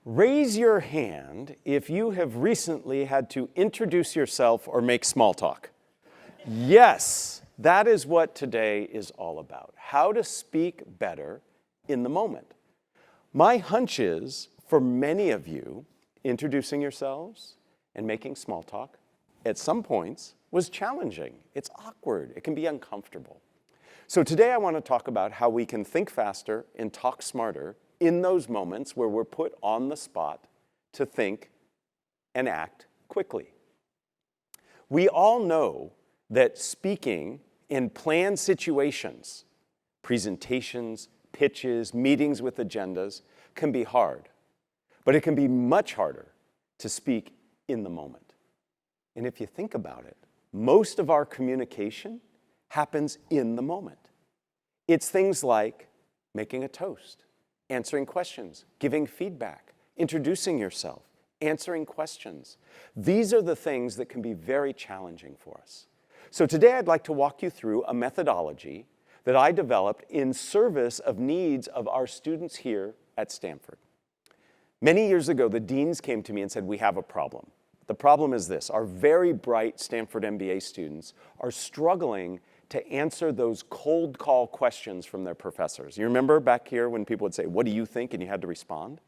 Raise your hand if you have recently had to introduce yourself or make small talk. Yes, that is what today is all about. How to speak better in the moment. My hunch is, for many of you, introducing yourselves and making small talk at some points was challenging. It's awkward. It can be uncomfortable. So today I want to talk about how we can think faster and talk smarter in those moments where we're put on the spot to think and act quickly. We all know that speaking in planned situations, presentations, pitches, meetings with agendas, can be hard. But it can be much harder to speak in the moment. And if you think about it, most of our communication happens in the moment. It's things like making a toast, answering questions, giving feedback, introducing yourself, answering questions. These are the things that can be very challenging for us. So today I'd like to walk you through a methodology that I developed in service of needs of our students here at Stanford. Many years ago, the deans came to me and said, we have a problem. The problem is this: our very bright Stanford MBA students are struggling to answer those cold call questions from their professors. You remember back here when people would say, what do you think? And you had to respond?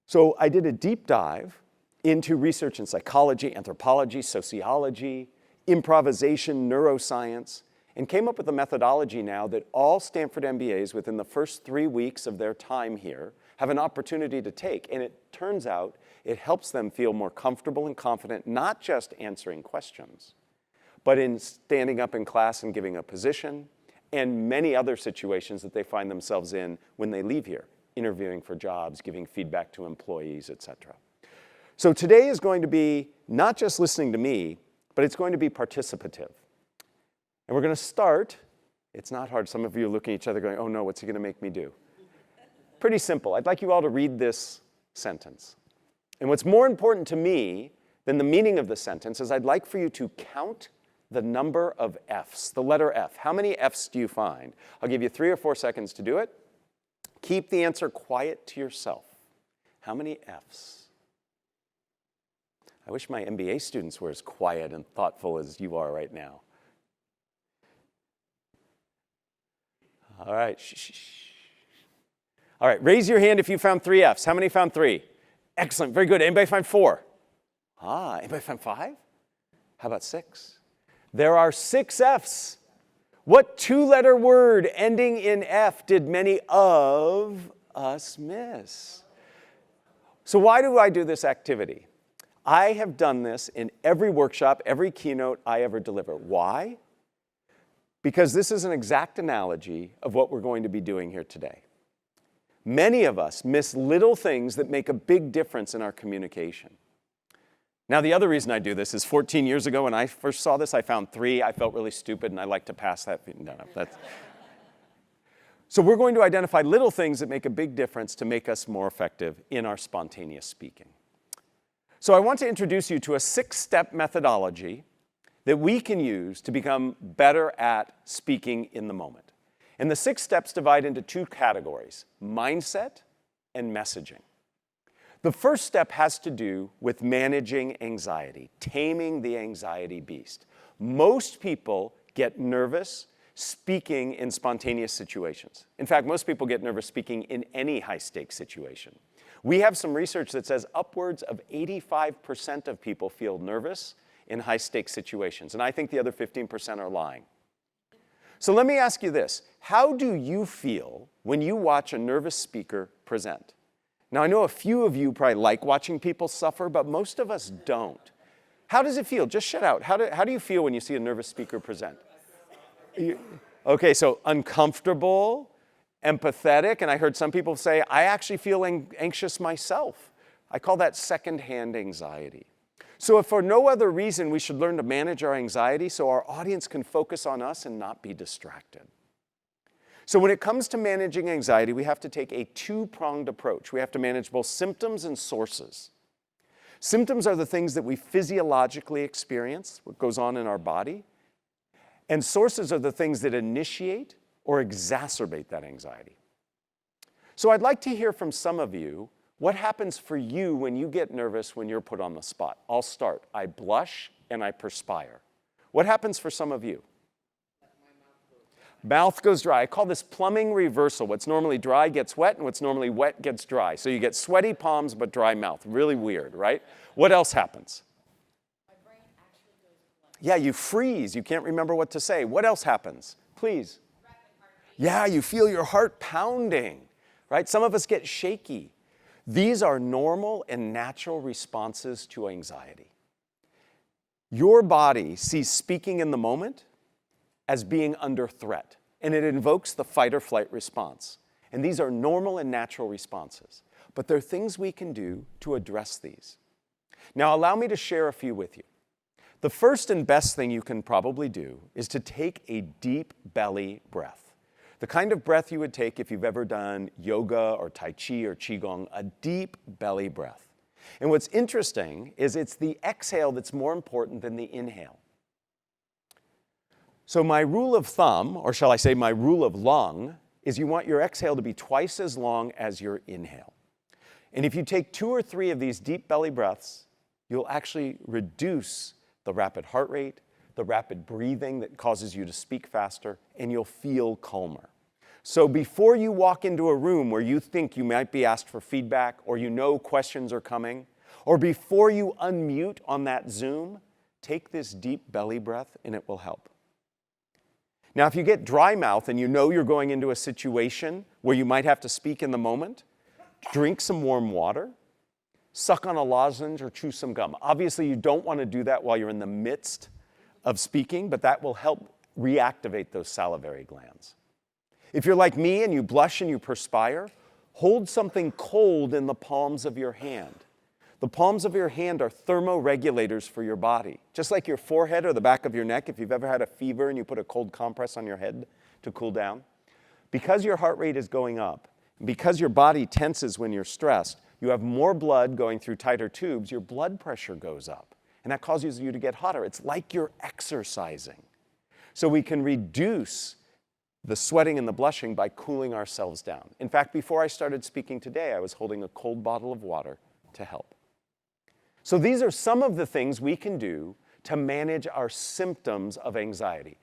So I did a deep dive into research in psychology, anthropology, sociology, improvisation, neuroscience, and came up with a methodology now that all Stanford MBAs within the first 3 weeks of their time here have an opportunity to take. And it turns out it helps them feel more comfortable and confident, not just answering questions, but in standing up in class and giving a position, and many other situations that they find themselves in when they leave here, interviewing for jobs, giving feedback to employees, etc. So today is going to be not just listening to me, but it's going to be participative. And we're going to start, it's not hard, some of you are looking at each other going, oh no, what's he going to make me do? Pretty simple. I'd like you all to read this sentence. And what's more important to me than the meaning of the sentence is I'd like for you to count the number of F's, the letter F. How many F's do you find? I'll give you 3 or 4 seconds to do it. Keep the answer quiet to yourself. How many F's? I wish my MBA students were as quiet and thoughtful as you are right now. All right, shh. All right, raise your hand if you found 3 F's. How many found 3? Excellent, very good. Anybody find 4? Anybody find 5? How about 6? There are 6 F's. What 2-letter word ending in F did many of us miss? So why do I do this activity? I have done this in every workshop, every keynote I ever deliver. Why? Because this is an exact analogy of what we're going to be doing here today. Many of us miss little things that make a big difference in our communication. Now, the other reason I do this is 14 years ago when I first saw this, I found 3. I felt really stupid, and I like to pass that. No, that's... So we're going to identify little things that make a big difference to make us more effective in our spontaneous speaking. So I want to introduce you to a 6-step methodology that we can use to become better at speaking in the moment. And the 6 steps divide into 2 categories: mindset and messaging. The first step has to do with managing anxiety, taming the anxiety beast. Most people get nervous speaking in spontaneous situations. In fact, most people get nervous speaking in any high-stakes situation. We have some research that says upwards of 85% of people feel nervous in high-stakes situations, and I think the other 15% are lying. So let me ask you this: how do you feel when you watch a nervous speaker present? Now, I know a few of you probably like watching people suffer, but most of us don't. How does it feel? Just shout out. How do you feel when you see a nervous speaker present? Okay, so uncomfortable, empathetic, and I heard some people say, I actually feel anxious myself. I call that secondhand anxiety. So if for no other reason, we should learn to manage our anxiety so our audience can focus on us and not be distracted. So when it comes to managing anxiety, we have to take a 2-pronged approach. We have to manage both symptoms and sources. Symptoms are the things that we physiologically experience, what goes on in our body. And sources are the things that initiate or exacerbate that anxiety. So I'd like to hear from some of you What happens for you when you get nervous when you're put on the spot? I'll start. I blush and I perspire. What happens for some of you? Mouth goes dry. I call this plumbing reversal. What's normally dry gets wet, and what's normally wet gets dry. So you get sweaty palms but dry mouth. Really weird, right? What else happens? My brain actually goes blank. Yeah, you freeze. You can't remember what to say. What else happens? Please. Rapid heartbeat. Yeah, you feel your heart pounding, right? Some of us get shaky. These are normal and natural responses to anxiety. Your body sees speaking in the moment as being under threat, and it invokes the fight or flight response. And these are normal and natural responses. But there are things we can do to address these. Now, allow me to share a few with you. The first and best thing you can probably do is to take a deep belly breath. The kind of breath you would take if you've ever done yoga or Tai Chi or Qigong, a deep belly breath. And what's interesting is it's the exhale that's more important than the inhale. So my rule of thumb, or shall I say my rule of lung, is you want your exhale to be twice as long as your inhale. And if you take 2 or 3 of these deep belly breaths, you'll actually reduce the rapid heart rate, the rapid breathing that causes you to speak faster, and you'll feel calmer. So before you walk into a room where you think you might be asked for feedback, or you know questions are coming, or before you unmute on that Zoom, take this deep belly breath and it will help. Now, if you get dry mouth and you know you're going into a situation where you might have to speak in the moment, drink some warm water, suck on a lozenge, or chew some gum. Obviously, you don't want to do that while you're in the midst of speaking, but that will help reactivate those salivary glands. If you're like me and you blush and you perspire, hold something cold in the palms of your hand. The palms of your hand are thermoregulators for your body. Just like your forehead or the back of your neck, if you've ever had a fever and you put a cold compress on your head to cool down. Because your heart rate is going up, because your body tenses when you're stressed, you have more blood going through tighter tubes, your blood pressure goes up. And that causes you to get hotter. It's like you're exercising. So we can reduce the sweating and the blushing by cooling ourselves down. In fact, before I started speaking today, I was holding a cold bottle of water to help. So these are some of the things we can do to manage our symptoms of anxiety.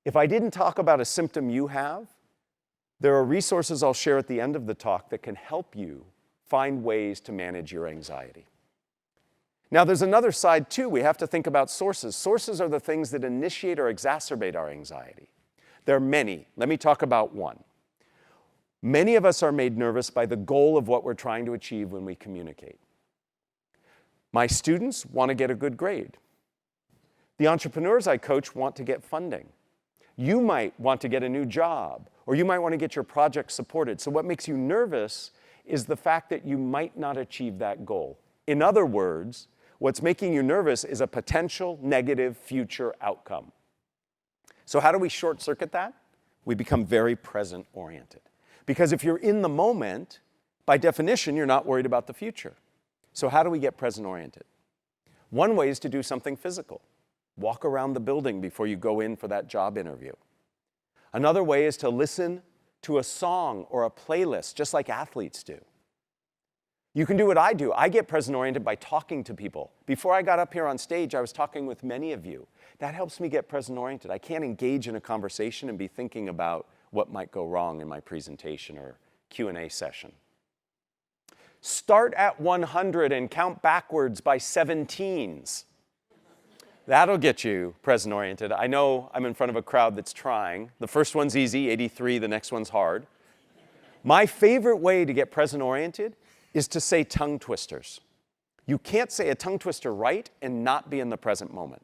If I didn't talk about a symptom you have, there are resources I'll share at the end of the talk that can help you find ways to manage your anxiety. Now, there's another side too. We have to think about sources. Sources are the things that initiate or exacerbate our anxiety. There are many. Let me talk about one. Many of us are made nervous by the goal of what we're trying to achieve when we communicate. My students want to get a good grade. The entrepreneurs I coach want to get funding. You might want to get a new job, or you might want to get your project supported. So what makes you nervous is the fact that you might not achieve that goal. In other words, what's making you nervous is a potential negative future outcome. So how do we short circuit that? We become very present oriented. Because if you're in the moment, by definition, you're not worried about the future. So how do we get present oriented? One way is to do something physical. Walk around the building before you go in for that job interview. Another way is to listen to a song or a playlist, just like athletes do. You can do what I do. I get present oriented by talking to people. Before I got up here on stage, I was talking with many of you. That helps me get present oriented. I can't engage in a conversation and be thinking about what might go wrong in my presentation or Q&A session. Start at 100 and count backwards by 17s. That'll get you present oriented. I know I'm in front of a crowd that's trying. The first one's easy, 83, the next one's hard. My favorite way to get present oriented is to say tongue twisters. You can't say a tongue twister right and not be in the present moment.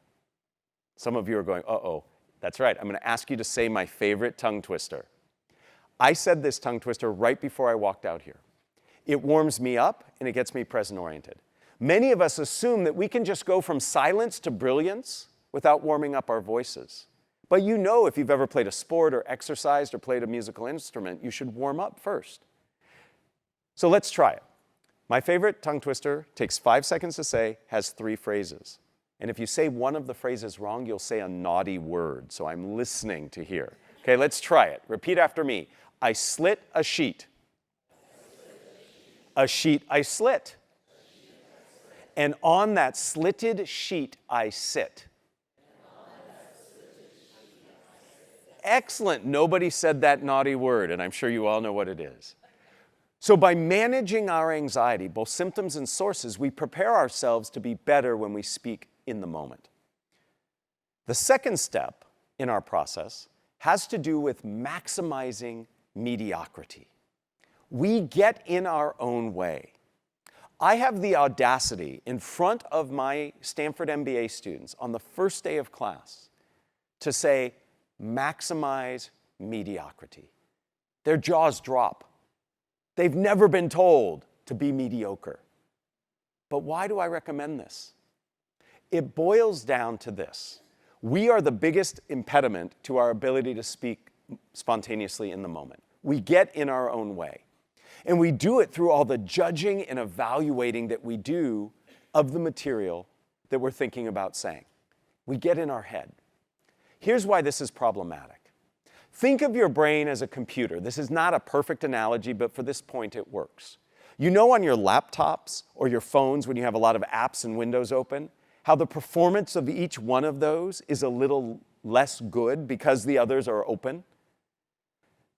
Some of you are going, uh-oh. That's right, I'm going to ask you to say my favorite tongue twister. I said this tongue twister right before I walked out here. It warms me up and it gets me present oriented. Many of us assume that we can just go from silence to brilliance without warming up our voices. But you know, if you've ever played a sport or exercised or played a musical instrument, you should warm up first. So let's try it. My favorite tongue twister takes 5 seconds to say, has 3 phrases. And if you say one of the phrases wrong, you'll say a naughty word. So I'm listening to hear. Okay, let's try it. Repeat after me. I slit a sheet. A sheet I slit. And on that slitted sheet I sit. Excellent. Nobody said that naughty word, and I'm sure you all know what it is. So by managing our anxiety, both symptoms and sources, we prepare ourselves to be better when we speak in the moment. The second step in our process has to do with maximizing mediocrity. We get in our own way. I have the audacity in front of my Stanford MBA students on the first day of class to say, maximize mediocrity. Their jaws drop. They've never been told to be mediocre. But why do I recommend this? It boils down to this. We are the biggest impediment to our ability to speak spontaneously in the moment. We get in our own way. And we do it through all the judging and evaluating that we do of the material that we're thinking about saying. We get in our head. Here's why this is problematic. Think of your brain as a computer. This is not a perfect analogy, but for this point it works. You know on your laptops or your phones when you have a lot of apps and windows open, how the performance of each one of those is a little less good because the others are open?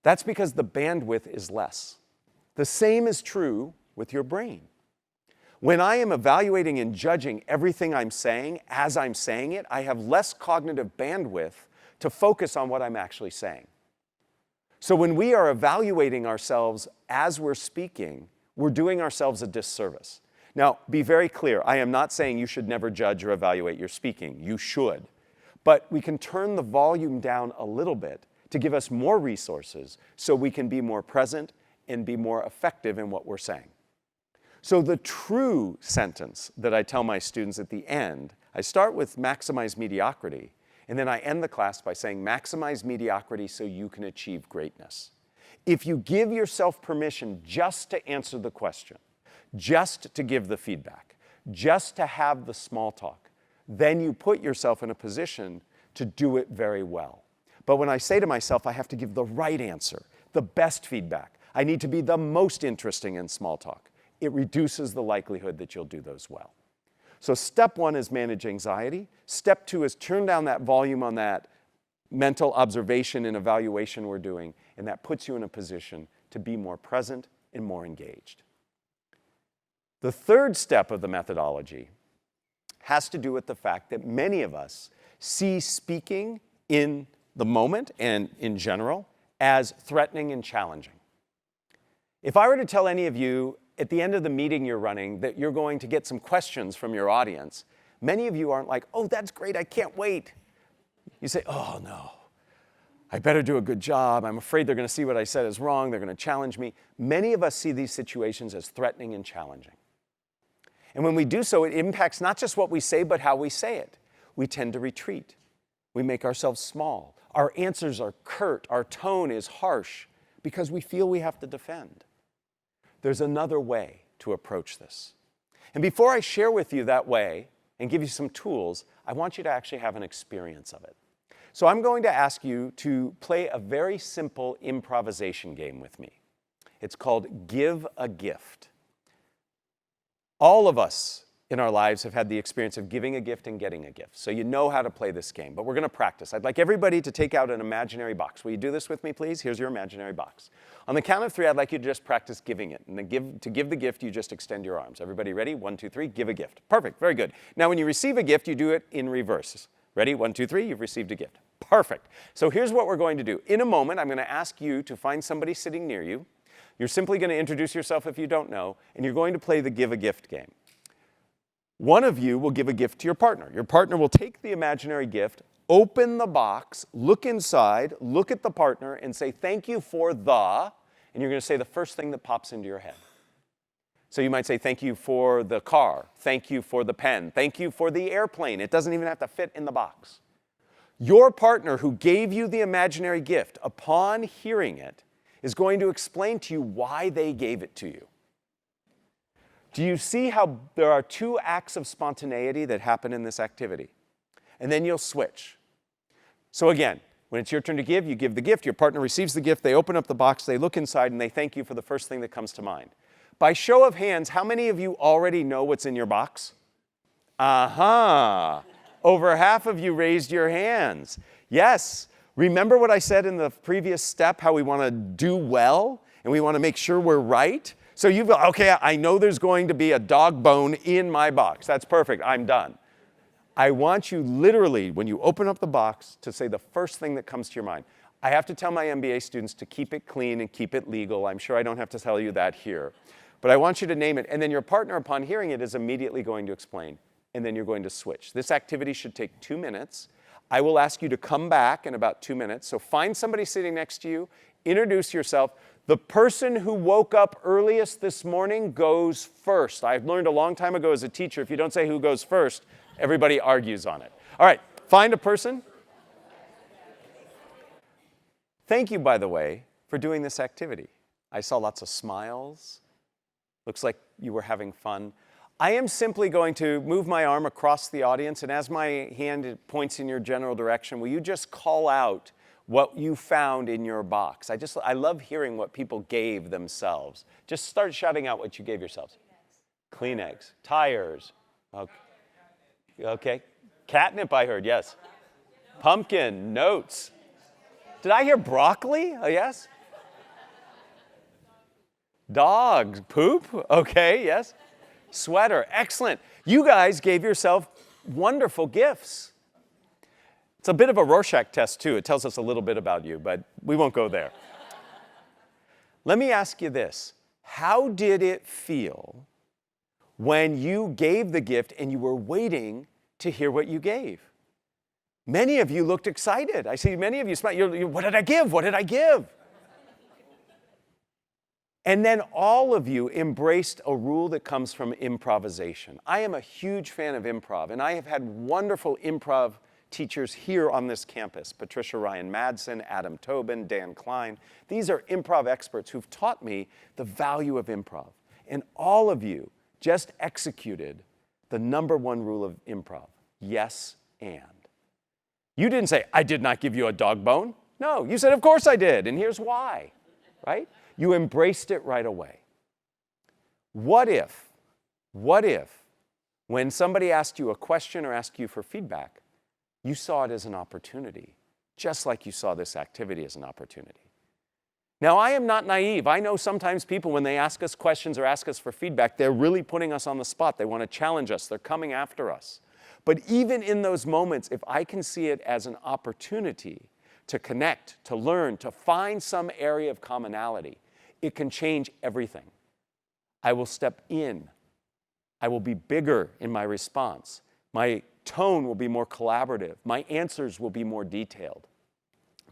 That's because the bandwidth is less. The same is true with your brain. When I am evaluating and judging everything I'm saying as I'm saying it, I have less cognitive bandwidth to focus on what I'm actually saying. So when we are evaluating ourselves as we're speaking, we're doing ourselves a disservice. Now, be very clear. I am not saying you should never judge or evaluate your speaking. You should. But we can turn the volume down a little bit to give us more resources so we can be more present and be more effective in what we're saying. So the true sentence that I tell my students at the end, I start with maximize mediocrity, and then I end the class by saying maximize mediocrity so you can achieve greatness. If you give yourself permission just to answer the question, just to give the feedback, just to have the small talk, then you put yourself in a position to do it very well. But when I say to myself, I have to give the right answer, the best feedback, I need to be the most interesting in small talk, it reduces the likelihood that you'll do those well. So step one is manage anxiety. Step two is turn down that volume on that mental observation and evaluation we're doing, and that puts you in a position to be more present and more engaged. The third step of the methodology has to do with the fact that many of us see speaking in the moment and in general as threatening and challenging. If I were to tell any of you at the end of the meeting you're running that you're going to get some questions from your audience, many of you aren't like, oh, that's great, I can't wait. You say, oh no, I better do a good job. I'm afraid they're going to see what I said is wrong. They're going to challenge me. Many of us see these situations as threatening and challenging. And when we do so, it impacts not just what we say, but how we say it. We tend to retreat. We make ourselves small. Our answers are curt. Our tone is harsh because we feel we have to defend. There's another way to approach this. And before I share with you that way and give you some tools, I want you to actually have an experience of it. So I'm going to ask you to play a very simple improvisation game with me. It's called Give a Gift. All of us in our lives have had the experience of giving a gift and getting a gift. So you know how to play this game, but we're going to practice. I'd like everybody to take out an imaginary box. Will you do this with me, please? Here's your imaginary box. On the count of three, I'd like you to just practice giving it. And then to give the gift, you just extend your arms. Everybody ready? 1, 2, 3, give a gift. Perfect, very good. Now when you receive a gift, you do it in reverse. Ready? 1, 2, 3, you've received a gift. Perfect. So here's what we're going to do. In a moment, I'm going to ask you to find somebody sitting near you. You're simply going to introduce yourself if you don't know, and you're going to play the give a gift game. One of you will give a gift to your partner. Your partner will take the imaginary gift, open the box, look inside, look at the partner, and say, thank you for the, and you're going to say the first thing that pops into your head. So you might say, thank you for the car, thank you for the pen, thank you for the airplane. It doesn't even have to fit in the box. Your partner who gave you the imaginary gift, upon hearing it, is going to explain to you why they gave it to you. Do you see how there are two acts of spontaneity that happen in this activity? And then you'll switch. So again, when it's your turn to give, you give the gift, your partner receives the gift, they open up the box, they look inside, and they thank you for the first thing that comes to mind. By show of hands, how many of you already know what's in your box? Aha! Over half of you raised your hands. Yes. Remember what I said in the previous step, how we want to do well and we want to make sure we're right? So you've got, okay, I know there's going to be a dog bone in my box. That's perfect. I'm done. I want you literally, when you open up the box, to say the first thing that comes to your mind. I have to tell my MBA students to keep it clean and keep it legal. I'm sure I don't have to tell you that here. But I want you to name it. And then your partner, upon hearing it, is immediately going to explain. And then you're going to switch. This activity should take 2 minutes. I will ask you to come back in about 2 minutes. So find somebody sitting next to you. Introduce yourself. The person who woke up earliest this morning goes first. I've learned a long time ago as a teacher, if you don't say who goes first, everybody argues on it. All right, find a person. Thank you, by the way, for doing this activity. I saw lots of smiles. Looks like you were having fun. I am simply going to move my arm across the audience, and as my hand points in your general direction, will you just call out what you found in your box? I love hearing what people gave themselves. Just start shouting out what you gave yourselves. Kleenex, tires. Okay. Catnip, I heard, yes. Pumpkin, notes. Did I hear broccoli? Oh, yes. Dog, poop. Okay, yes. Sweater, excellent. You guys gave yourself wonderful gifts. It's a bit of a Rorschach test, too. It tells us a little bit about you, but we won't go there. Let me ask you this. How did it feel when you gave the gift and you were waiting to hear what you gave? Many of you looked excited. I see many of you smile. What did I give? What did I give? And then all of you embraced a rule that comes from improvisation. I am a huge fan of improv, and I have had wonderful improv teachers here on this campus. Patricia Ryan Madsen, Adam Tobin, Dan Klein. These are improv experts who've taught me the value of improv. And all of you just executed the number one rule of improv. Yes, and. You didn't say, I did not give you a dog bone. No, you said, of course I did, and here's why, right? You embraced it right away. What if, when somebody asked you a question or asked you for feedback, you saw it as an opportunity, just like you saw this activity as an opportunity? Now, I am not naive. I know sometimes people, when they ask us questions or ask us for feedback, they're really putting us on the spot. They want to challenge us. They're coming after us. But even in those moments, if I can see it as an opportunity to connect, to learn, to find some area of commonality, it can change everything. I will step in. I will be bigger in my response. My tone will be more collaborative. My answers will be more detailed.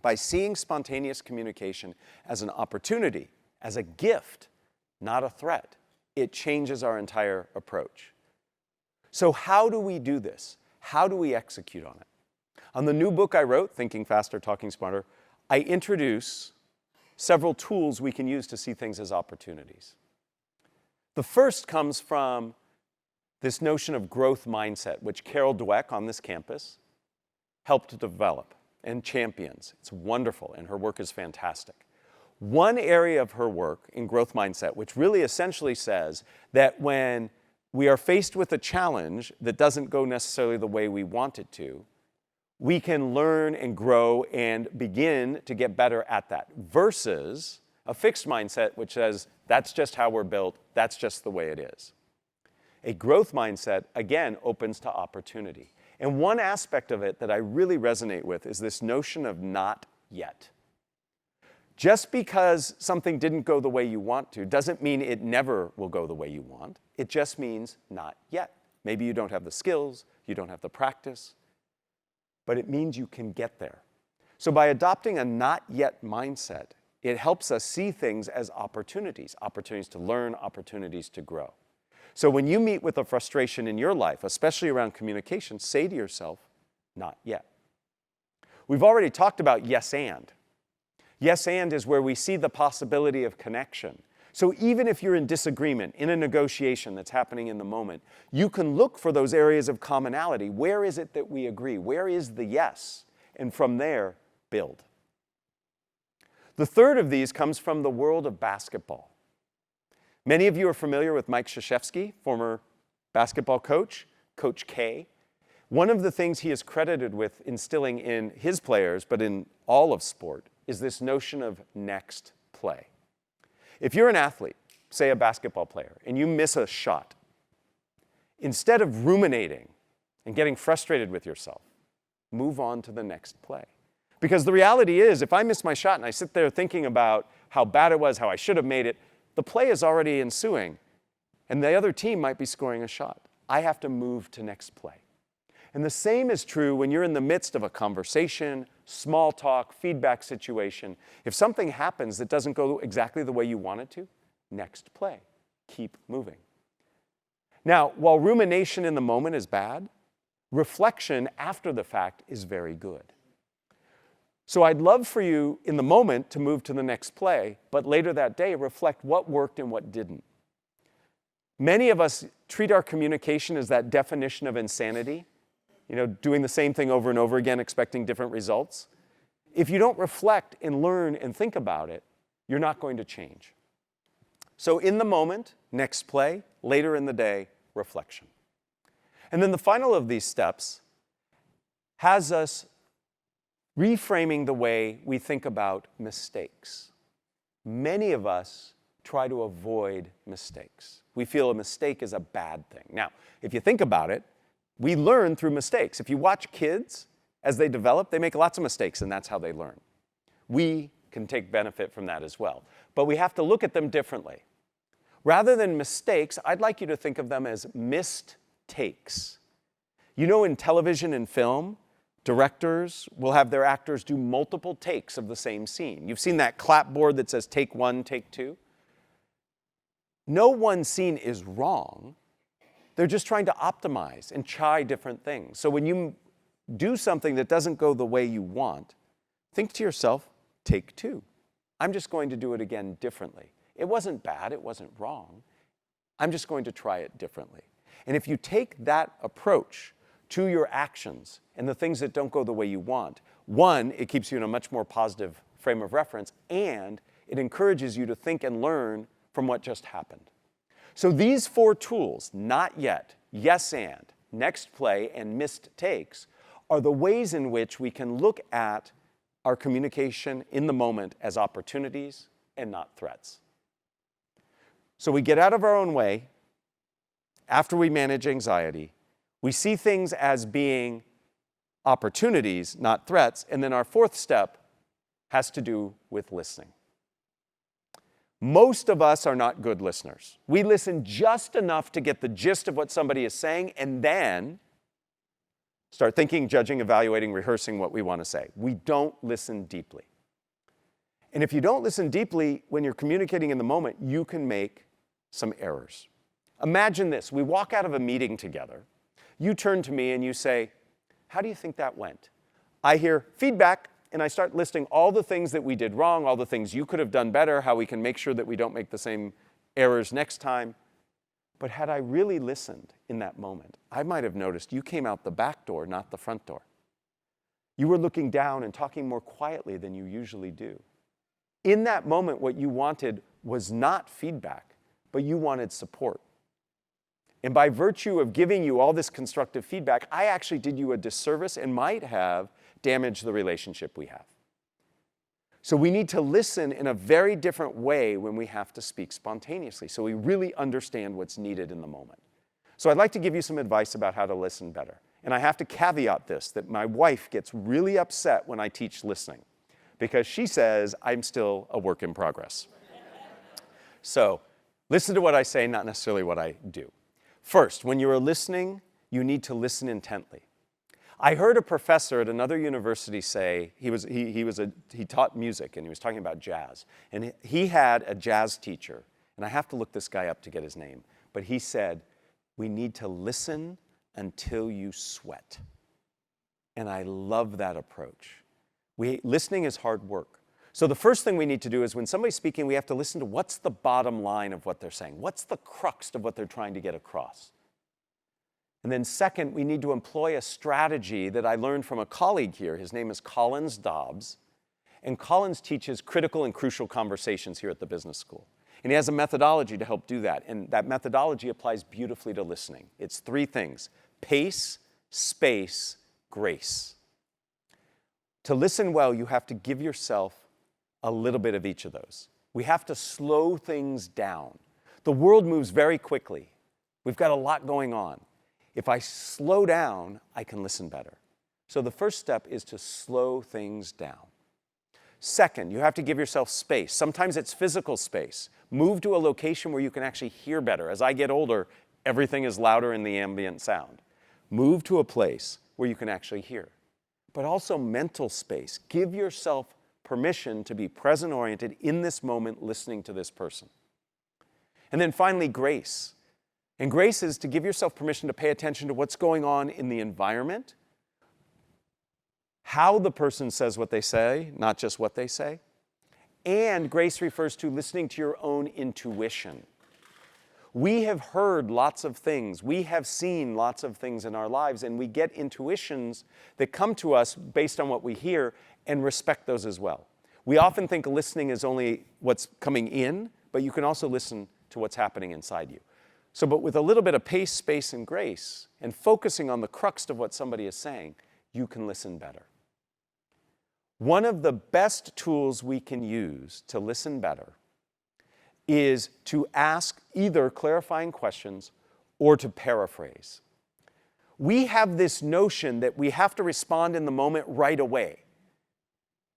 By seeing spontaneous communication as an opportunity, as a gift, not a threat, it changes our entire approach. So how do we do this? How do we execute on it? On the new book I wrote, Thinking Faster, Talking Smarter, I introduce several tools we can use to see things as opportunities. The first comes from this notion of growth mindset, which Carol Dweck on this campus helped to develop and champions. It's wonderful, and her work is fantastic. One area of her work in growth mindset, which really essentially says that when we are faced with a challenge that doesn't go necessarily the way we want it to, we can learn and grow and begin to get better at that, versus a fixed mindset which says, that's just how we're built, that's just the way it is. A growth mindset, again, opens to opportunity. And one aspect of it that I really resonate with is this notion of not yet. Just because something didn't go the way you want to doesn't mean it never will go the way you want. It just means not yet. Maybe you don't have the skills, you don't have the practice, but it means you can get there. So by adopting a not yet mindset, it helps us see things as opportunities, opportunities to learn, opportunities to grow. So when you meet with a frustration in your life, especially around communication, say to yourself, not yet. We've already talked about yes and. Yes and is where we see the possibility of connection. So even if you're in disagreement, in a negotiation that's happening in the moment, you can look for those areas of commonality. Where is it that we agree? Where is the yes? And from there, build. The third of these comes from the world of basketball. Many of you are familiar with Mike Krzyzewski, former basketball coach, Coach K. One of the things he is credited with instilling in his players, but in all of sport, is this notion of next play. If you're an athlete, say a basketball player, and you miss a shot, instead of ruminating and getting frustrated with yourself, move on to the next play. Because the reality is, if I miss my shot and I sit there thinking about how bad it was, how I should have made it, the play is already ensuing, and the other team might be scoring a shot. I have to move to next play. And the same is true when you're in the midst of a conversation, small talk, feedback situation. If something happens that doesn't go exactly the way you want it to, next play. Keep moving. Now, while rumination in the moment is bad, reflection after the fact is very good. So I'd love for you in the moment to move to the next play, but later that day reflect what worked and what didn't. Many of us treat our communication as that definition of insanity, doing the same thing over and over again, expecting different results. If you don't reflect and learn and think about it, you're not going to change. So in the moment, next play, later in the day, reflection. And then the final of these steps has us reframing the way we think about mistakes. Many of us try to avoid mistakes. We feel a mistake is a bad thing. Now, if you think about it, we learn through mistakes. If you watch kids as they develop, they make lots of mistakes, and that's how they learn. We can take benefit from that as well. But we have to look at them differently. Rather than mistakes, I'd like you to think of them as missed takes. In television and film, directors will have their actors do multiple takes of the same scene. You've seen that clapboard that says take one, take two. No one scene is wrong. They're just trying to optimize and try different things. So when you do something that doesn't go the way you want, think to yourself, take two. I'm just going to do it again differently. It wasn't bad, it wasn't wrong. I'm just going to try it differently. And if you take that approach to your actions and the things that don't go the way you want, one, it keeps you in a much more positive frame of reference, and it encourages you to think and learn from what just happened. So these 4 tools, not yet, yes and, next play, and missed takes, are the ways in which we can look at our communication in the moment as opportunities and not threats. So we get out of our own way. After we manage anxiety, we see things as being opportunities, not threats. And then our 4th step has to do with listening. Most of us are not good listeners. We listen just enough to get the gist of what somebody is saying and then start thinking, judging, evaluating, rehearsing what we want to say. We don't listen deeply. And if you don't listen deeply when you're communicating in the moment, you can make some errors. Imagine this. We walk out of a meeting together. You turn to me and you say, "How do you think that went?" I hear feedback, and I start listing all the things that we did wrong, all the things you could have done better, how we can make sure that we don't make the same errors next time. But had I really listened in that moment, I might have noticed you came out the back door, not the front door. You were looking down and talking more quietly than you usually do. In that moment, what you wanted was not feedback, but you wanted support. And by virtue of giving you all this constructive feedback, I actually did you a disservice and might have damaged the relationship we have. So we need to listen in a very different way when we have to speak spontaneously, so we really understand what's needed in the moment. So I'd like to give you some advice about how to listen better. And I have to caveat this, that my wife gets really upset when I teach listening, because she says I'm still a work in progress. So listen to what I say, not necessarily what I do. First, when you are listening, you need to listen intently. I heard a professor at another university say, he taught music and he was talking about jazz. And he had a jazz teacher, and I have to look this guy up to get his name, but he said, we need to listen until you sweat. And I love that approach. Listening is hard work. So the first thing we need to do is when somebody's speaking, we have to listen to what's the bottom line of what they're saying. What's the crux of what they're trying to get across? And then second, we need to employ a strategy that I learned from a colleague here. His name is Collins Dobbs. And Collins teaches critical and crucial conversations here at the business school. And he has a methodology to help do that. And that methodology applies beautifully to listening. It's 3 things: pace, space, grace. To listen well, you have to give yourself a little bit of each of those. We have to slow things down. The world moves very quickly. We've got a lot going on. If I slow down, I can listen better. So the first step is to slow things down. Second, you have to give yourself space. Sometimes it's physical space. Move to a location where you can actually hear better. As I get older, everything is louder in the ambient sound. Move to a place where you can actually hear. But also mental space. Give yourself permission to be present-oriented in this moment, listening to this person. And then finally, grace. And grace is to give yourself permission to pay attention to what's going on in the environment, how the person says what they say, not just what they say. And grace refers to listening to your own intuition. We have heard lots of things. We have seen lots of things in our lives, and we get intuitions that come to us based on what we hear and respect those as well. We often think listening is only what's coming in, but you can also listen to what's happening inside you. So, but with a little bit of pace, space, and grace, and focusing on the crux of what somebody is saying, you can listen better. One of the best tools we can use to listen better is to ask either clarifying questions or to paraphrase. We have this notion that we have to respond in the moment right away.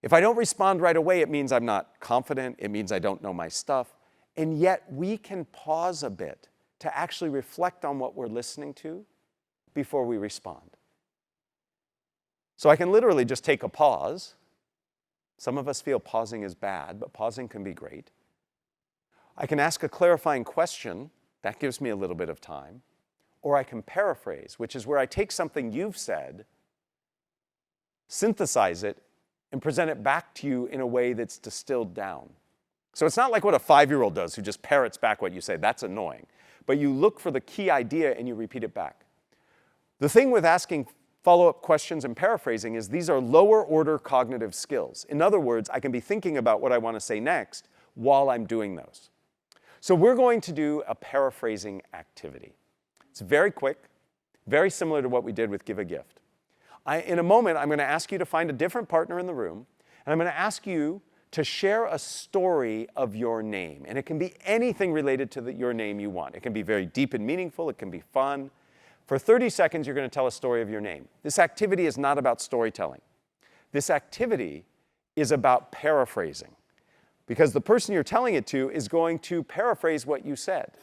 If I don't respond right away, it means I'm not confident, it means I don't know my stuff, and yet we can pause a bit to actually reflect on what we're listening to before we respond. So I can literally just take a pause. Some of us feel pausing is bad, but pausing can be great. I can ask a clarifying question. That gives me a little bit of time. Or I can paraphrase, which is where I take something you've said, synthesize it, and present it back to you in a way that's distilled down. So it's not like what a 5-year-old does who just parrots back what you say. That's annoying. But you look for the key idea and you repeat it back. The thing with asking follow-up questions and paraphrasing is these are lower order cognitive skills. In other words, I can be thinking about what I want to say next while I'm doing those. So we're going to do a paraphrasing activity. It's very quick, very similar to what we did with Give a Gift. In a moment, I'm going to ask you to find a different partner in the room, and I'm going to ask you to share a story of your name. And it can be anything related to your name you want. It can be very deep and meaningful. It can be fun. For 30 seconds, you're going to tell a story of your name. This activity is not about storytelling. This activity is about paraphrasing, because the person you're telling it to is going to paraphrase what you said.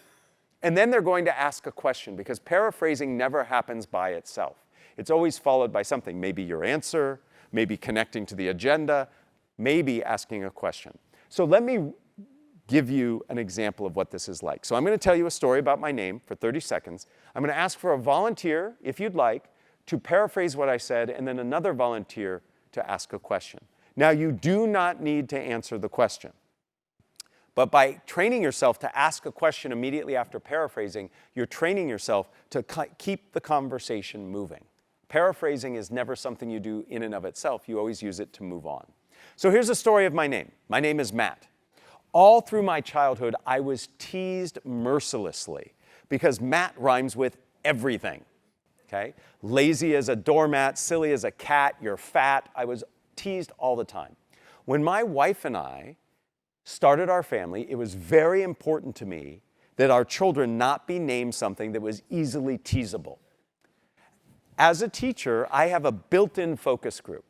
And then they're going to ask a question, because paraphrasing never happens by itself. It's always followed by something, maybe your answer, maybe connecting to the agenda, maybe asking a question. So let me give you an example of what this is like. So I'm going to tell you a story about my name for 30 seconds. I'm going to ask for a volunteer, if you'd like, to paraphrase what I said, and then another volunteer to ask a question. Now, you do not need to answer the question. But by training yourself to ask a question immediately after paraphrasing, you're training yourself to keep the conversation moving. Paraphrasing is never something you do in and of itself. You always use it to move on. So here's a story of my name. My name is Matt. All through my childhood, I was teased mercilessly because Matt rhymes with everything. Okay? Lazy as a doormat, silly as a cat, you're fat. I was teased all the time. When my wife and I started our family, it was very important to me that our children not be named something that was easily teasable. As a teacher, I have a built-in focus group.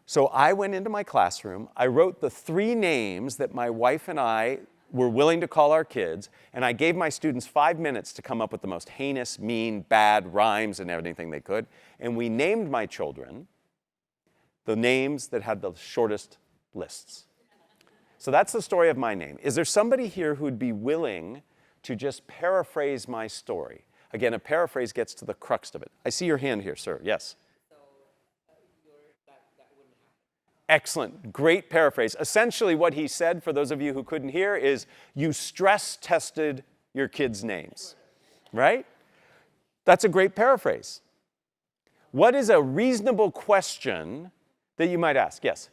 So I went into my classroom, I wrote the 3 names that my wife and I were willing to call our kids, and I gave my students 5 minutes to come up with the most heinous, mean, bad rhymes and everything they could. And we named my children the names that had the shortest lists. So that's the story of my name. Is there somebody here who'd be willing to just paraphrase my story? Again, a paraphrase gets to the crux of it. I see your hand here, sir. Yes? So that wouldn't happen. Excellent. Great paraphrase. Essentially, what he said, for those of you who couldn't hear, is you stress tested your kids' names. Right? That's a great paraphrase. What is a reasonable question that you might ask? Yes?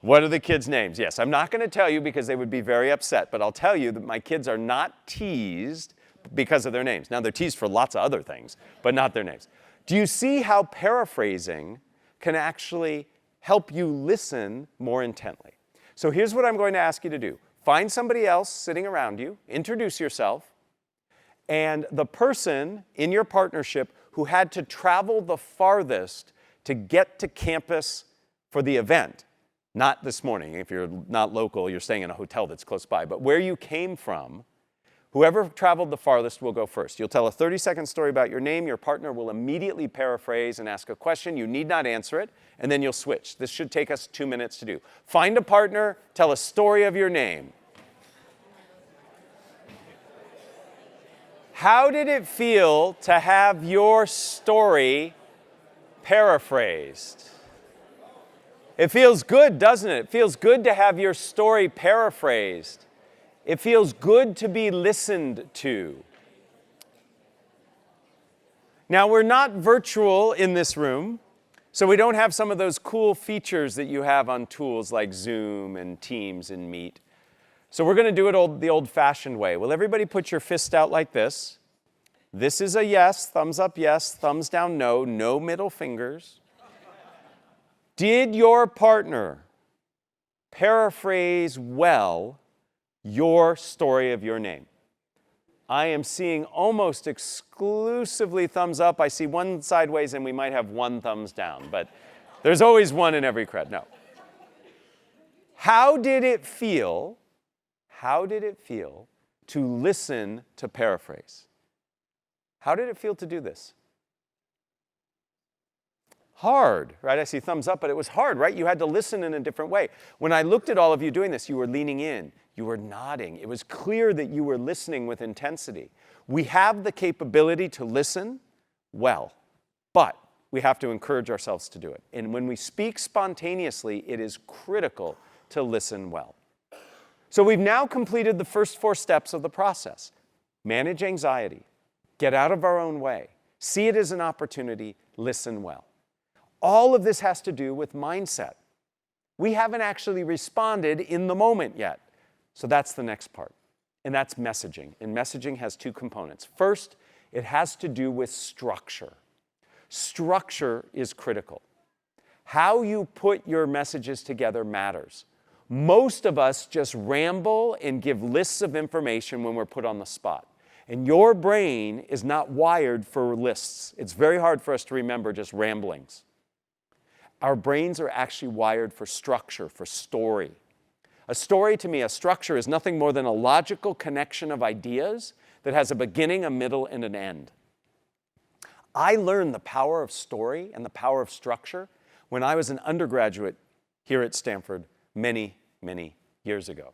What are the kids' names? Yes, I'm not going to tell you because they would be very upset, but I'll tell you that my kids are not teased because of their names. Now, they're teased for lots of other things, but not their names. Do you see how paraphrasing can actually help you listen more intently? So here's what I'm going to ask you to do. Find somebody else sitting around you, introduce yourself, and the person in your partnership who had to travel the farthest to get to campus for the event. Not this morning. If you're not local, you're staying in a hotel that's close by. But where you came from, whoever traveled the farthest will go first. You'll tell a 30-second story about your name. Your partner will immediately paraphrase and ask a question. You need not answer it, and then you'll switch. This should take us 2 minutes to do. Find a partner. Tell a story of your name. How did it feel to have your story paraphrased? It feels good, doesn't it? It feels good to have your story paraphrased. It feels good to be listened to. Now, we're not virtual in this room, so we don't have some of those cool features that you have on tools like Zoom and Teams and Meet. So we're going to do it the old-fashioned way. Will everybody put your fist out like this? This is a yes, thumbs up yes, thumbs down no, no middle fingers. Did your partner paraphrase well your story of your name? I am seeing almost exclusively thumbs up. I see one sideways and we might have one thumbs down, but there's always one in every crowd. No. How did it feel to listen to paraphrase? How did it feel to do this? Hard, right? I see thumbs up, but it was hard, right? You had to listen in a different way. When I looked at all of you doing this, you were leaning in, you were nodding. It was clear that you were listening with intensity. We have the capability to listen well, but we have to encourage ourselves to do it. And when we speak spontaneously, it is critical to listen well. So we've now completed the first 4 steps of the process. Manage anxiety, get out of our own way, see it as an opportunity, listen well. All of this has to do with mindset. We haven't actually responded in the moment yet. So that's the next part, and that's messaging. And messaging has 2 components. First, it has to do with structure. Structure is critical. How you put your messages together matters. Most of us just ramble and give lists of information when we're put on the spot. And your brain is not wired for lists. It's very hard for us to remember just ramblings. Our brains are actually wired for structure, for story. A story, to me, a structure, is nothing more than a logical connection of ideas that has a beginning, a middle, and an end. I learned the power of story and the power of structure when I was an undergraduate here at Stanford many, many years ago.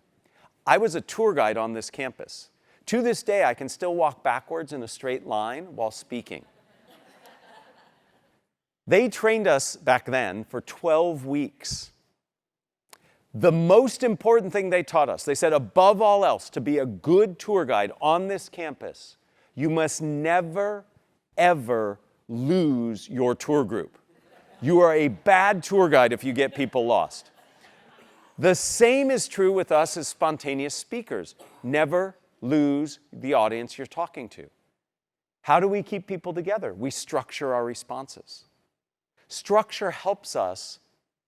I was a tour guide on this campus. To this day, I can still walk backwards in a straight line while speaking. They trained us back then for 12 weeks. The most important thing they taught us, they said above all else, to be a good tour guide on this campus, you must never, ever lose your tour group. You are a bad tour guide if you get people lost. The same is true with us as spontaneous speakers. Never lose the audience you're talking to. How do we keep people together? We structure our responses. Structure helps us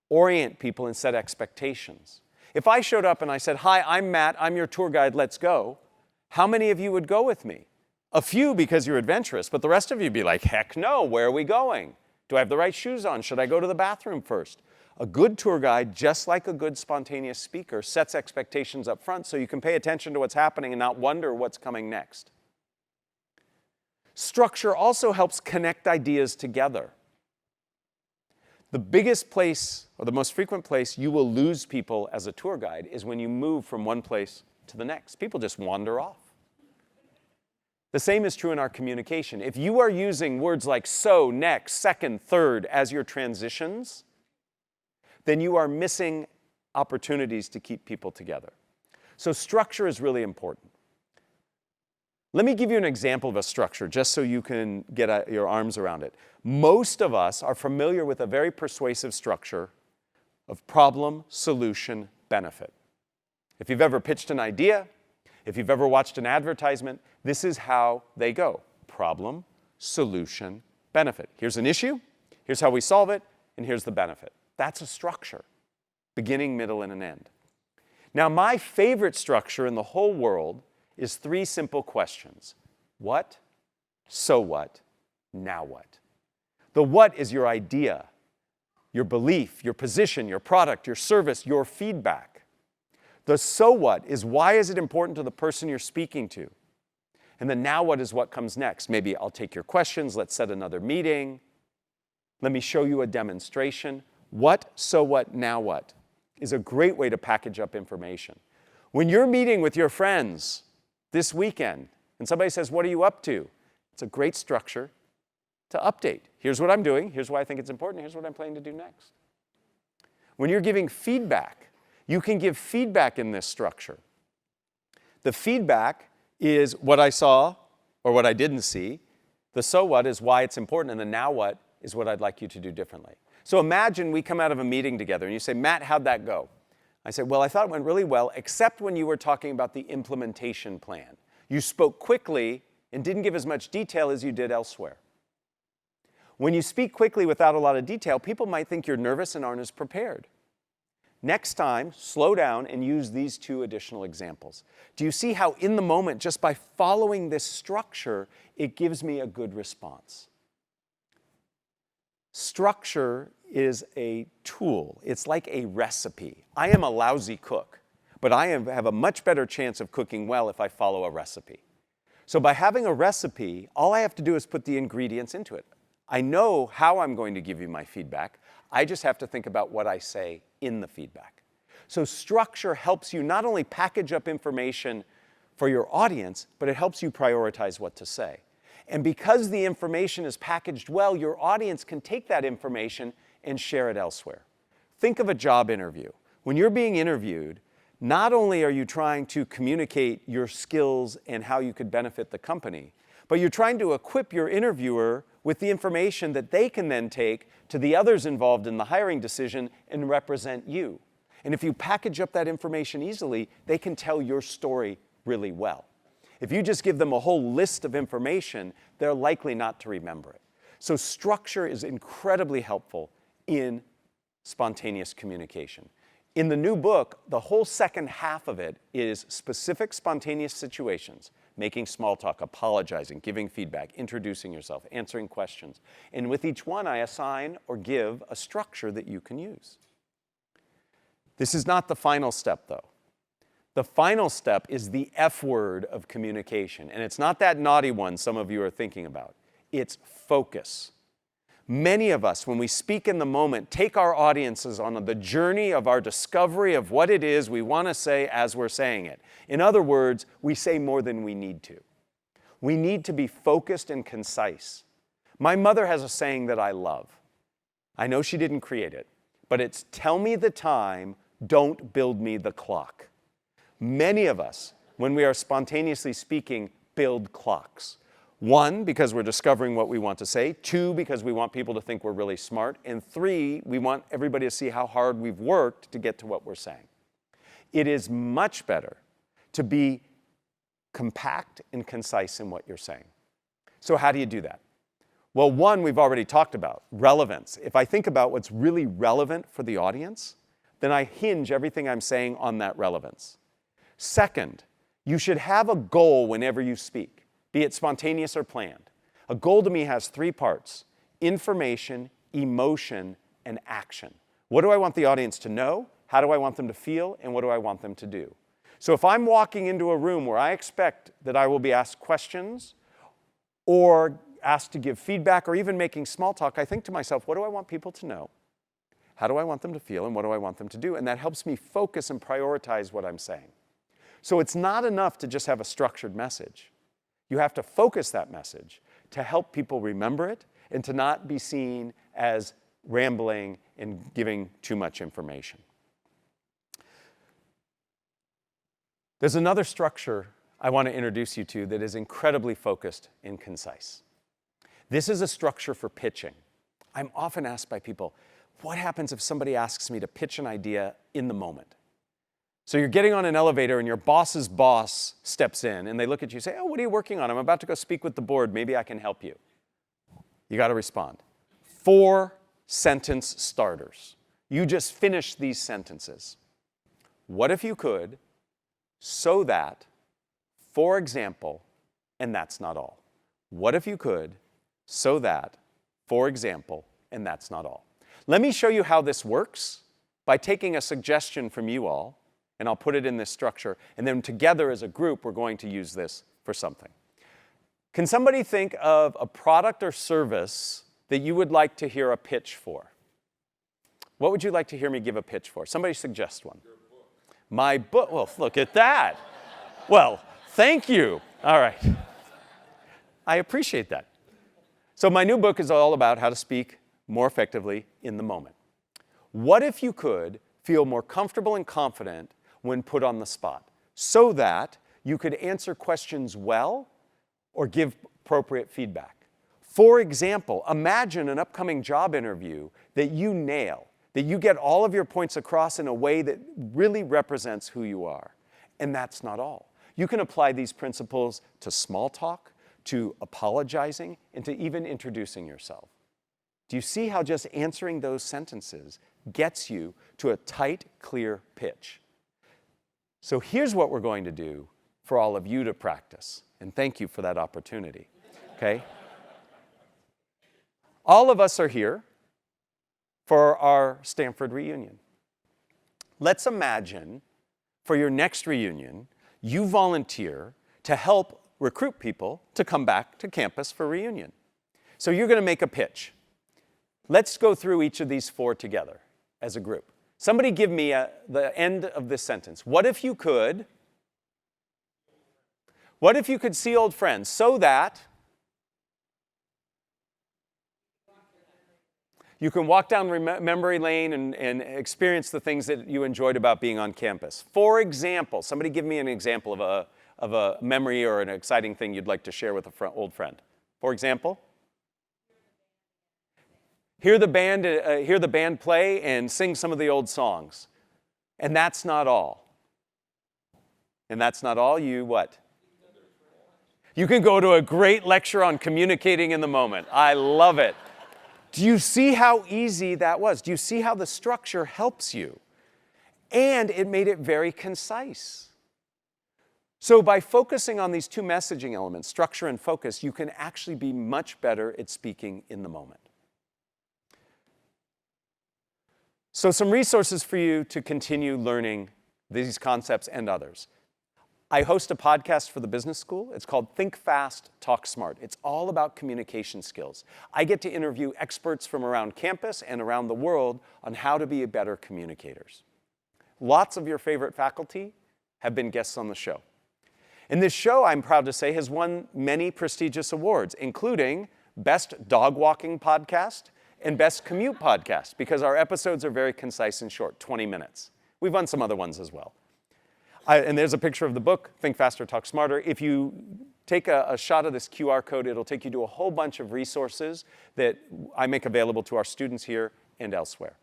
orient people and set expectations. If I showed up and I said, "Hi, I'm Matt, I'm your tour guide, let's go," how many of you would go with me? A few because you're adventurous, but the rest of you would be like, "Heck no, where are we going? Do I have the right shoes on? Should I go to the bathroom first?" A good tour guide, just like a good spontaneous speaker, sets expectations up front so you can pay attention to what's happening and not wonder what's coming next. Structure also helps connect ideas together. The biggest place, or the most frequent place, you will lose people as a tour guide is when you move from one place to the next. People just wander off. The same is true in our communication. If you are using words like so, next, second, third as your transitions, then you are missing opportunities to keep people together. So structure is really important. Let me give you an example of a structure just so you can get your arms around it. Most of us are familiar with a very persuasive structure of problem, solution, benefit. If you've ever pitched an idea, if you've ever watched an advertisement, this is how they go. Problem, solution, benefit. Here's an issue, here's how we solve it, and here's the benefit. That's a structure. Beginning, middle, and an end. Now, my favorite structure in the whole world is 3 simple questions. What? So what? Now what? The what is your idea, your belief, your position, your product, your service, your feedback. The so what is why is it important to the person you're speaking to? And the now what is what comes next. Maybe I'll take your questions, let's set another meeting. Let me show you a demonstration. What, so what, now what is a great way to package up information. When you're meeting with your friends this weekend and somebody says, what are you up to? It's a great structure to update. Here's what I'm doing. Here's why I think it's important. Here's what I'm planning to do next. When you're giving feedback, you can give feedback in this structure. The feedback is what I saw or what I didn't see. The so what is why it's important, and the now what is what I'd like you to do differently. So imagine we come out of a meeting together and you say, Matt, how'd that go? I said, well, I thought it went really well, except when you were talking about the implementation plan. You spoke quickly and didn't give as much detail as you did elsewhere. When you speak quickly without a lot of detail, people might think you're nervous and aren't as prepared. Next time, slow down and use these 2 additional examples. Do you see how in the moment, just by following this structure, it gives me a good response? Structure is a tool. It's like a recipe. I am a lousy cook, but I have a much better chance of cooking well if I follow a recipe. So by having a recipe, all I have to do is put the ingredients into it. I know how I'm going to give you my feedback. I just have to think about what I say in the feedback. So structure helps you not only package up information for your audience, but it helps you prioritize what to say. And because the information is packaged well, your audience can take that information and share it elsewhere. Think of a job interview. When you're being interviewed, not only are you trying to communicate your skills and how you could benefit the company, but you're trying to equip your interviewer with the information that they can then take to the others involved in the hiring decision and represent you. And if you package up that information easily, they can tell your story really well. If you just give them a whole list of information, they're likely not to remember it. So structure is incredibly helpful in spontaneous communication. In the new book, the whole second half of it is specific spontaneous situations, making small talk, apologizing, giving feedback, introducing yourself, answering questions. And with each one, I assign or give a structure that you can use. This is not the final step, though. The final step is the F word of communication. And it's not that naughty one some of you are thinking about. It's focus. Many of us, when we speak in the moment, take our audiences on the journey of our discovery of what it is we want to say as we're saying it. In other words, we say more than we need to. We need to be focused and concise. My mother has a saying that I love. I know she didn't create it, but it's tell me the time, don't build me the clock. Many of us, when we are spontaneously speaking, build clocks. 1, because we're discovering what we want to say. 2, because we want people to think we're really smart. And 3, we want everybody to see how hard we've worked to get to what we're saying. It is much better to be compact and concise in what you're saying. So how do you do that? Well, 1, we've already talked about, relevance. If I think about what's really relevant for the audience, then I hinge everything I'm saying on that relevance. 2nd, you should have a goal whenever you speak, be it spontaneous or planned. A goal to me has 3 parts: information, emotion, and action. What do I want the audience to know? How do I want them to feel? And what do I want them to do? So if I'm walking into a room where I expect that I will be asked questions or asked to give feedback or even making small talk, I think to myself, what do I want people to know? How do I want them to feel? And what do I want them to do? And that helps me focus and prioritize what I'm saying. So it's not enough to just have a structured message. You have to focus that message to help people remember it and to not be seen as rambling and giving too much information. There's another structure I want to introduce you to that is incredibly focused and concise. This is a structure for pitching. I'm often asked by people, What happens if somebody asks me to pitch an idea in the moment? So you're getting on an elevator and your boss's boss steps in and they look at you and say, oh, what are you working on? I'm about to go speak with the board. Maybe I can help you. You got to respond. 4 sentence starters. You just finish these sentences. What if you could, so that, for example, and that's not all. What if you could, so that, for example, and that's not all. Let me show you how this works by taking a suggestion from you all, and I'll put it in this structure, and then together as a group, we're going to use this for something. Can somebody think of a product or service that you would like to hear a pitch for? What would you like to hear me give a pitch for? Somebody suggest one. Your book. My book. Well, look at that. Well, thank you. All right. I appreciate that. So my new book is all about how to speak more effectively in the moment. What if you could feel more comfortable and confident when put on the spot, so that you could answer questions well or give appropriate feedback? For example, imagine an upcoming job interview that you nail, that you get all of your points across in a way that really represents who you are. And that's not all. You can apply these principles to small talk, to apologizing, and to even introducing yourself. Do you see how just answering those sentences gets you to a tight, clear pitch? So here's what we're going to do for all of you to practice. And thank you for that opportunity. Okay? All of us are here for our Stanford reunion. Let's imagine for your next reunion, you volunteer to help recruit people to come back to campus for reunion. So you're going to make a pitch. Let's go through each of these 4 together as a group. Somebody give me the end of this sentence. What if you could see old friends so that you can walk down memory lane and experience the things that you enjoyed about being on campus? For example, somebody give me an example of a memory or an exciting thing you'd like to share with an old friend. For example? Hear the band play and sing some of the old songs. And that's not all. And that's not all. You what? You can go to a great lecture on communicating in the moment. I love it. Do you see how easy that was? Do you see how the structure helps you? And it made it very concise. So by focusing on these 2 messaging elements, structure and focus, you can actually be much better at speaking in the moment. So some resources for you to continue learning these concepts and others. I host a podcast for the business school. It's called Think Fast, Talk Smart. It's all about communication skills. I get to interview experts from around campus and around the world on how to be better communicators. Lots of your favorite faculty have been guests on the show. And this show, I'm proud to say, has won many prestigious awards, including Best Dog Walking Podcast and Best Commute Podcast, because our episodes are very concise and short, 20 minutes. We've won some other ones as well. And there's a picture of the book, Think Faster, Talk Smarter. If you take a shot of this QR code, it'll take you to a whole bunch of resources that I make available to our students here and elsewhere.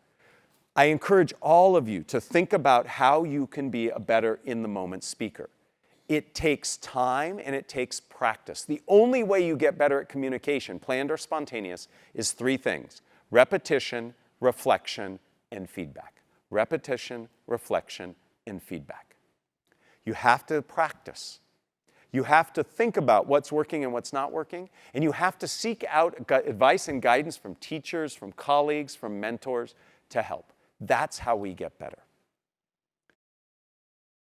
I encourage all of you to think about how you can be a better in-the-moment speaker. It takes time and it takes practice. The only way you get better at communication, planned or spontaneous, is 3 things: repetition, reflection, and feedback. Repetition, reflection, and feedback. You have to practice. You have to think about what's working and what's not working, and you have to seek out advice and guidance from teachers, from colleagues, from mentors to help. That's how we get better.